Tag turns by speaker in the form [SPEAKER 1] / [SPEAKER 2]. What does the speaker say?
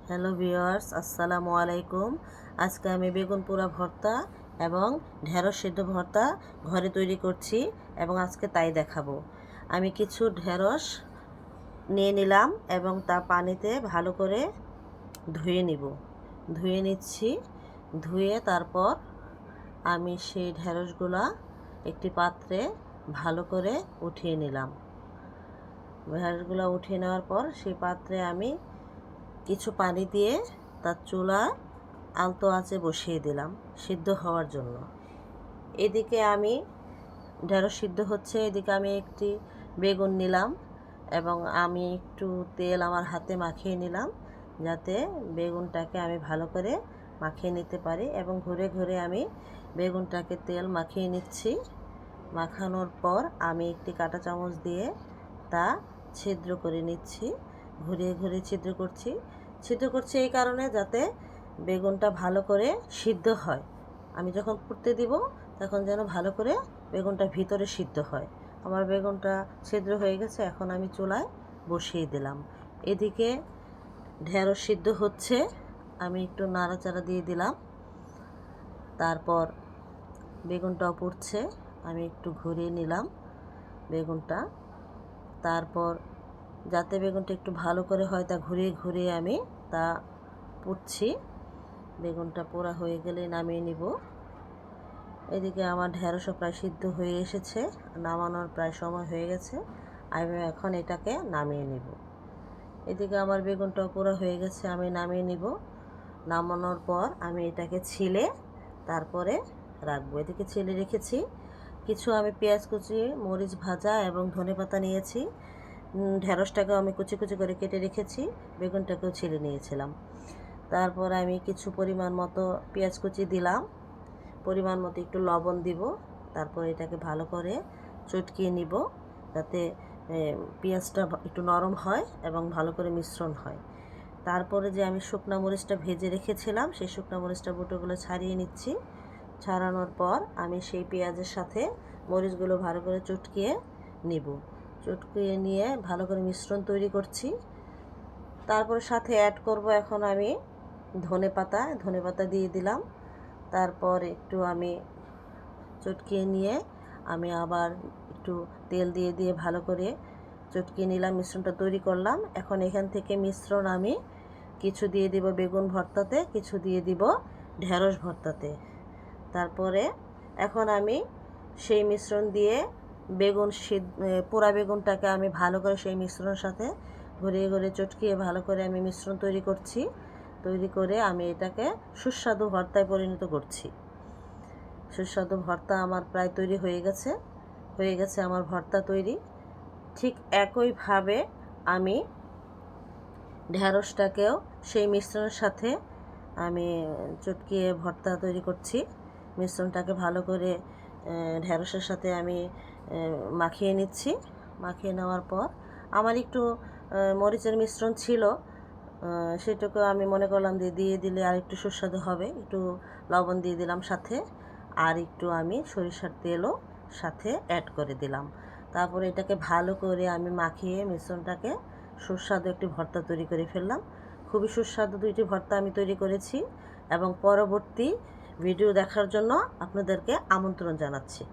[SPEAKER 1] Hello viewers, আসসালামু আলাইকুম। আজকে আমি বেগুন পোড়া ভর্তা এবং ঢেঁড়স সিদ্ধ ভর্তা ঘরে তৈরি করছি এবং আজকে তাই দেখাবো। আমি কিছু ঢেঁড়স নিয়ে নিলাম এবং তা পানিতে ভালো করে ধুয়ে নিচ্ছি। ধুয়ে তারপর আমি সেই ঢেঁড়সগুলা একটি পাত্রে ভালো করে উঠিয়ে নিলাম। ঢেঁড়সগুলো উঠিয়ে নেওয়ার পর সেই পাত্রে আমি কিছু পানি দিয়ে তার চুলা আলতো আঁচে বসিয়ে দিলাম সিদ্ধ হওয়ার জন্য। এদিকে আমি ঢেঁড়স সিদ্ধ হচ্ছে, এদিকে আমি একটি বেগুন নিলাম এবং আমি একটু তেল আমার হাতে মাখিয়ে নিলাম যাতে বেগুনটাকে আমি ভালো করে মাখিয়ে নিতে পারি এবং ঘুরে ঘুরে আমি বেগুনটাকে তেল মাখিয়ে নিচ্ছি। মাখানোর পর আমি একটি কাঁটা চামচ দিয়ে তা ছিদ্র করে নিচ্ছি। ঘুরিয়ে ঘুরিয়ে ছিদ্র করছি এই কারণে যাতে বেগুনটা ভালো করে সিদ্ধ হয়। আমি যখন পুড়তে দিব তখন যেন ভালো করে বেগুনটা ভিতরে সিদ্ধ হয়। আমার বেগুনটা ছিদ্র হয়ে গেছে, এখন আমি চুলায় বসিয়ে দিলাম। এদিকে ঢেঁড়স সিদ্ধ হচ্ছে, আমি একটু নাড়াচাড়া দিয়ে দিলাম। তারপর বেগুনটাও পুড়ছে, আমি একটু ঘুরিয়ে নিলাম বেগুনটা। তারপর যাতে বেগুনটা একটু ভালো করে হয় তা ঘুরিয়ে ঘুরিয়ে আমি তা পুড়ছি। বেগুনটা পোড়া হয়ে গেলে নামিয়ে নিব। এদিকে আমার ঢেঁড়সও প্রায় সিদ্ধ হয়ে এসেছে, নামানোর প্রায় সময় হয়ে গেছে। আমি এখন এটাকে নামিয়ে নিব। এদিকে আমার বেগুনটাও পোড়া হয়ে গেছে, আমি নামিয়ে নিব। নামানোর পর আমি এটাকে ছিলে তারপরে রাখবো। এদিকে ছিলে রেখেছি। কিছু আমি পেঁয়াজ কুচি, মরিচ ভাজা এবং ধনেপাতা নিয়েছি। ঢেঁড়সটাকেও আমি কুচি কুচি করে কেটে রেখেছি, বেগুনটাকেও ছিলে নিয়েছিলাম। তারপর আমি কিছু পরিমাণ মতো পেঁয়াজ কুচি দিলাম, পরিমাণ মতো একটু লবণ দিব। তারপর এটাকে ভালো করে চটকিয়ে নিব যাতে পেঁয়াজটা একটু নরম হয় এবং ভালো করে মিশ্রণ হয়। তারপরে যে আমি শুকনা মরিচটা ভেজে রেখেছিলাম সেই শুকনা মরিচটা বুটোগুলো ছাড়িয়ে নিচ্ছি। ছাড়ানোর পর আমি সেই পেঁয়াজের সাথে মরিচগুলো ভালো করে চটকিয়ে নিব। চটকিয়ে নিয়ে ভালো করে মিশ্রণ তৈরি করছি। তারপর সাথে অ্যাড করব এখন আমি ধনেপাতা দিয়ে দিলাম। তারপর একটু আমি চটকিয়ে নিয়ে আমি আবার একটু তেল দিয়ে ভালো করে চটকিয়ে নিলাম, মিশ্রণটা তৈরি করলাম। এখন এখান থেকে মিশ্রণ আমি কিছু দিয়ে দিব বেগুন ভর্তাতে, কিছু দিয়ে দিব ঢেঁড়স ভর্তাতে। তারপরে এখন আমি সেই মিশ্রণ দিয়ে পোড়া বেগুনটাকে আমি ভালো করে সেই মিশ্রণের সাথে ঘুরিয়ে ঘুরিয়ে চটকিয়ে ভালো করে আমি মিশ্রণ তৈরি করছি। তৈরি করে আমি এটাকে সুস্বাদু ভর্তায় পরিণত করছি। সুস্বাদু ভর্তা আমার প্রায় তৈরি হয়ে গেছে আমার ভর্তা তৈরি। ঠিক একইভাবে আমি ঢেঁড়সটাকেও সেই মিশ্রণের সাথে আমি চটকিয়ে ভর্তা তৈরি করছি। মিশ্রণটাকে ভালো করে ঢেঁড়সের সাথে আমি মাখিয়ে নিচ্ছি। মাখিয়ে নেওয়ার পর আমার একটু মরিচের মিশ্রণ ছিল, সেটুকু আমি মনে করলাম দিয়ে দিলে আর একটু সুস্বাদু হবে। একটু লবণ দিয়ে দিলাম সাথে, আর একটু আমি সরিষার তেলও সাথে অ্যাড করে দিলাম। তারপরে এটাকে ভালো করে আমি মাখিয়ে মিশ্রণটাকে সুস্বাদু একটি ভর্তা তৈরি করে ফেললাম। খুবই সুস্বাদু দুইটি ভর্তা আমি তৈরি করেছি এবং পরবর্তী ভিডিও দেখার জন্য আপনাদেরকে আমন্ত্রণ জানাচ্ছি।